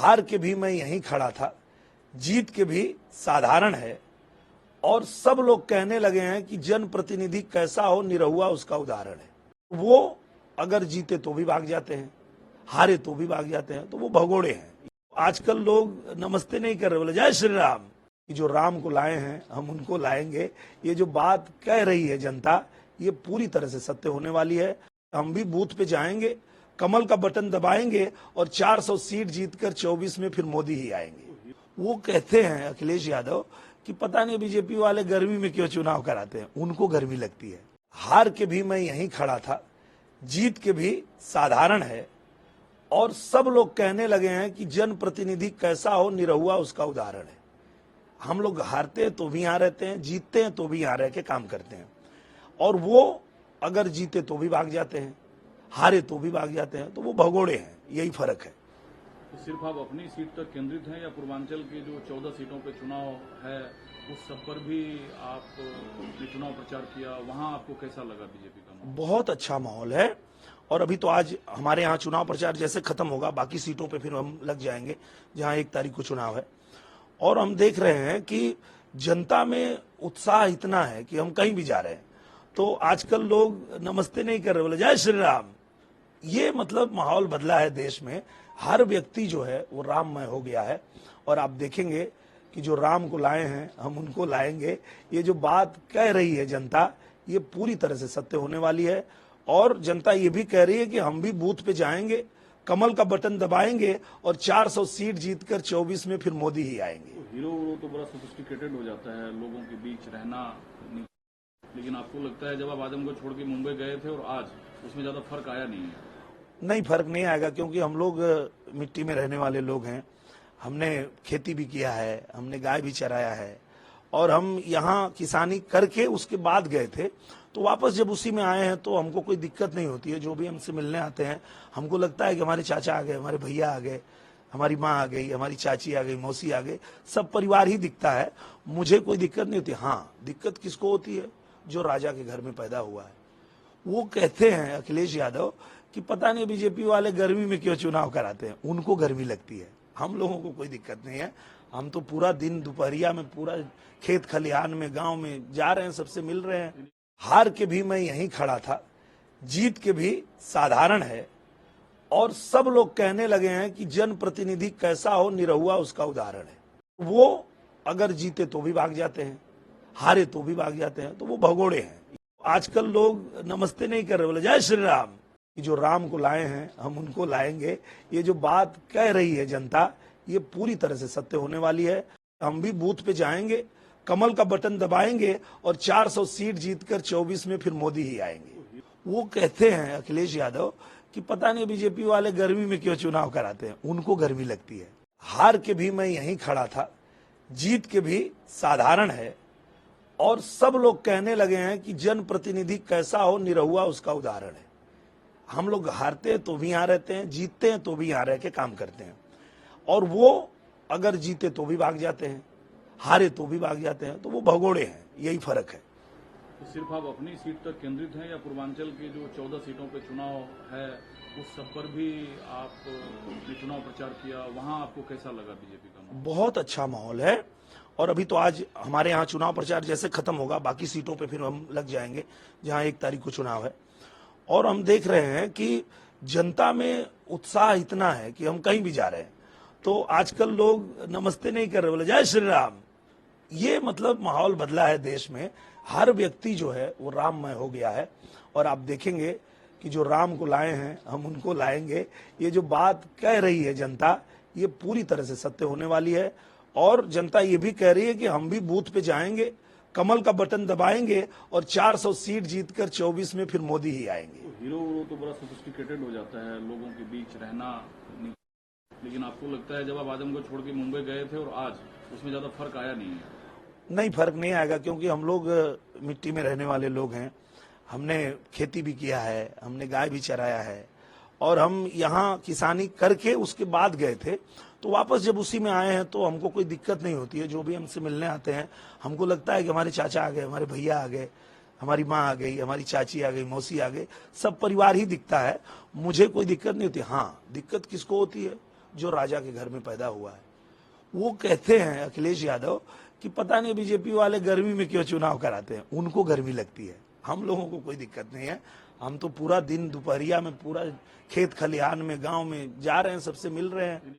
हार के भी मैं यहीं खड़ा था, जीत के भी साधारण है। और सब लोग कहने लगे हैं कि जनप्रतिनिधि कैसा हो, निरहुआ उसका उदाहरण है। वो अगर जीते तो भी भाग जाते हैं, हारे तो भी भाग जाते हैं, तो वो भगोड़े हैं। आजकल लोग नमस्ते नहीं कर रहे, बोले जय श्री राम। कि जो राम को लाए हैं हम उनको लाएंगे, ये जो बात कह रही है जनता, ये पूरी तरह से सत्य होने वाली है। हम भी बूथ पे जाएंगे, कमल का बटन दबाएंगे और 400 सीट जीतकर 24 में फिर मोदी ही आएंगे। वो कहते हैं अखिलेश यादव कि पता नहीं बीजेपी वाले गर्मी में क्यों चुनाव कराते हैं, उनको गर्मी लगती है। हार के भी मैं यहीं खड़ा था, जीत के भी साधारण है। और सब लोग कहने लगे हैं कि जनप्रतिनिधि कैसा हो, निरहुआ उसका उदाहरण है। हम लोग हारते हैं तो भी यहाँ रहते हैं, जीतते हैं तो भी यहाँ रह के काम करते हैं। और वो अगर जीते तो भी भाग जाते हैं, हारे तो भी भाग जाते हैं, तो वो भगोड़े हैं। यही फर्क है। तो सिर्फ आप अपनी सीट तक केंद्रित हैं या पूर्वांचल की जो 14 सीटों पे चुनाव है उस सब पर भी आप चुनाव प्रचार किया, वहां आपको कैसा लगा बीजेपी का? बहुत अच्छा माहौल है। और अभी तो आज हमारे यहाँ चुनाव प्रचार जैसे खत्म होगा, बाकी सीटों पे फिर हम लग जाएंगे जहाँ 1 तारीख को चुनाव है। और हम देख रहे हैं कि जनता में उत्साह इतना है कि हम कहीं भी जा रहे हैं तो आजकल लोग नमस्ते नहीं कर रहे, बोले जय श्री राम। ये मतलब माहौल बदला है देश में। हर व्यक्ति जो है वो राममय हो गया है। और आप देखेंगे कि जो राम को लाए हैं हम उनको लाएंगे, ये जो बात कह रही है जनता, ये पूरी तरह से सत्य होने वाली है। और जनता ये भी कह रही है कि हम भी बूथ पे जाएंगे, कमल का बटन दबाएंगे और 400 सीट जीतकर 24 में फिर मोदी ही आएंगे। हीरो तो बड़ा सोफिस्टिकेटेड हो जाता है, लोगों के बीच रहना, लेकिन आपको लगता है जब आप आजमगढ़ छोड़ के मुंबई गए थे और आज, उसमें ज्यादा फर्क आया नहीं है? नहीं, फर्क नहीं आएगा, क्योंकि हम लोग मिट्टी में रहने वाले लोग हैं। हमने खेती भी किया है, हमने गाय भी चराया है। और हम यहाँ किसानी करके उसके बाद गए थे, तो वापस जब उसी में आए हैं तो हमको कोई दिक्कत नहीं होती है। जो भी हमसे मिलने आते हैं, हमको लगता है कि हमारे चाचा आ गए, हमारे भैया आ गए, हमारी माँ आ गई, हमारी चाची आ गई, मौसी आ गई, सब परिवार ही दिखता है। मुझे कोई दिक्कत नहीं होती। हाँ, दिक्कत किसको होती है? जो राजा के घर में पैदा हुआ है। वो कहते हैं अखिलेश यादव कि पता नहीं बीजेपी वाले गर्मी में क्यों चुनाव कराते हैं, उनको गर्मी लगती है। हम लोगों को कोई दिक्कत नहीं है। हम तो पूरा दिन दोपहरिया में पूरा खेत खलिहान में, गांव में जा रहे हैं, सबसे मिल रहे हैं। हार के भी मैं यहीं खड़ा था, जीत के भी साधारण है। और सब लोग कहने लगे हैं कि जनप्रतिनिधि कैसा हो, निरहुआ उसका उदाहरण है। वो अगर जीते तो भी भाग जाते हैं, हारे तो भी भाग जाते हैं, तो वो भगोड़े हैं। आजकल लोग नमस्ते नहीं कर रहे, बोले जय श्री राम। कि जो राम को लाए हैं हम उनको लाएंगे, ये जो बात कह रही है जनता, ये पूरी तरह से सत्य होने वाली है। हम भी बूथ पे जाएंगे, कमल का बटन दबाएंगे और 400 सीट जीतकर 24 में फिर मोदी ही आएंगे। वो कहते हैं अखिलेश यादव कि पता नहीं बीजेपी वाले गर्मी में क्यों चुनाव कराते हैं, उनको गर्मी लगती है। हार के भी मैं यहीं खड़ा था, जीत के भी साधारण है। और सब लोग कहने लगे हैं कि जनप्रतिनिधि कैसा हो, निरहुआ उसका उदाहरण है। हम लोग हारते हैं तो भी यहाँ रहते हैं, जीतते हैं तो भी यहाँ रह के काम करते हैं। और वो अगर जीते तो भी भाग जाते हैं, हारे तो भी भाग जाते हैं, तो वो भगोड़े हैं। यही फर्क है। तो सिर्फ आप अपनी सीट तक केंद्रित हैं या पूर्वांचल की जो 14 सीटों पे चुनाव है उस सब पर भी आप चुनाव प्रचार किया, वहां आपको कैसा लगा बीजेपी का? बहुत अच्छा माहौल है। और अभी तो आज हमारे यहाँ चुनाव प्रचार जैसे खत्म होगा, बाकी सीटों पे फिर हम लग जाएंगे जहाँ 1 तारीख को चुनाव है। और हम देख रहे हैं कि जनता में उत्साह इतना है कि हम कहीं भी जा रहे हैं तो आजकल लोग नमस्ते नहीं कर रहे, बोले जय श्री राम। ये मतलब माहौल बदला है देश में। हर व्यक्ति जो है वो राममय हो गया है। और आप देखेंगे कि जो राम को लाए हैं हम उनको लाएंगे, ये जो बात कह रही है जनता, ये पूरी तरह से सत्य होने वाली है। और जनता ये भी कह रही है कि हम भी बूथ पे जाएंगे, कमल का बटन दबाएंगे और 400 सीट जीतकर 24 में फिर मोदी ही आएंगे। हीरो तो बड़ा सोफिस्टिकेटेड हो जाता है, लोगों के बीच रहना, लेकिन आपको लगता है जब आप आजमगढ़ छोड़ के मुंबई गए थे और आज, उसमें ज्यादा फर्क आया नहीं है? नहीं, फर्क नहीं आएगा, क्योंकि हम लोग मिट्टी में रहने वाले लोग हैं। हमने खेती भी किया है, हमने गाय भी चराया है। और हम यहाँ किसानी करके उसके बाद गए थे, तो वापस जब उसी में आए हैं तो हमको कोई दिक्कत नहीं होती है। जो भी हमसे मिलने आते हैं, हमको लगता है कि हमारे चाचा आ गए, हमारे भैया आ गए, हमारी माँ आ गई, हमारी चाची आ गई, मौसी आ गई, सब परिवार ही दिखता है। मुझे कोई दिक्कत नहीं होती। हाँ, दिक्कत किसको होती है? जो राजा के घर में पैदा हुआ है। वो कहते हैं अखिलेश यादव कि पता नहीं बीजेपी वाले गर्मी में क्यों चुनाव कराते हैं, उनको गर्मी लगती है, हम लोगों को कोई दिक्कत नहीं है। हम तो पूरा दिन दोपहरिया में पूरा खेत खलिहान में गांव में जा रहे हैं, सबसे मिल रहे हैं।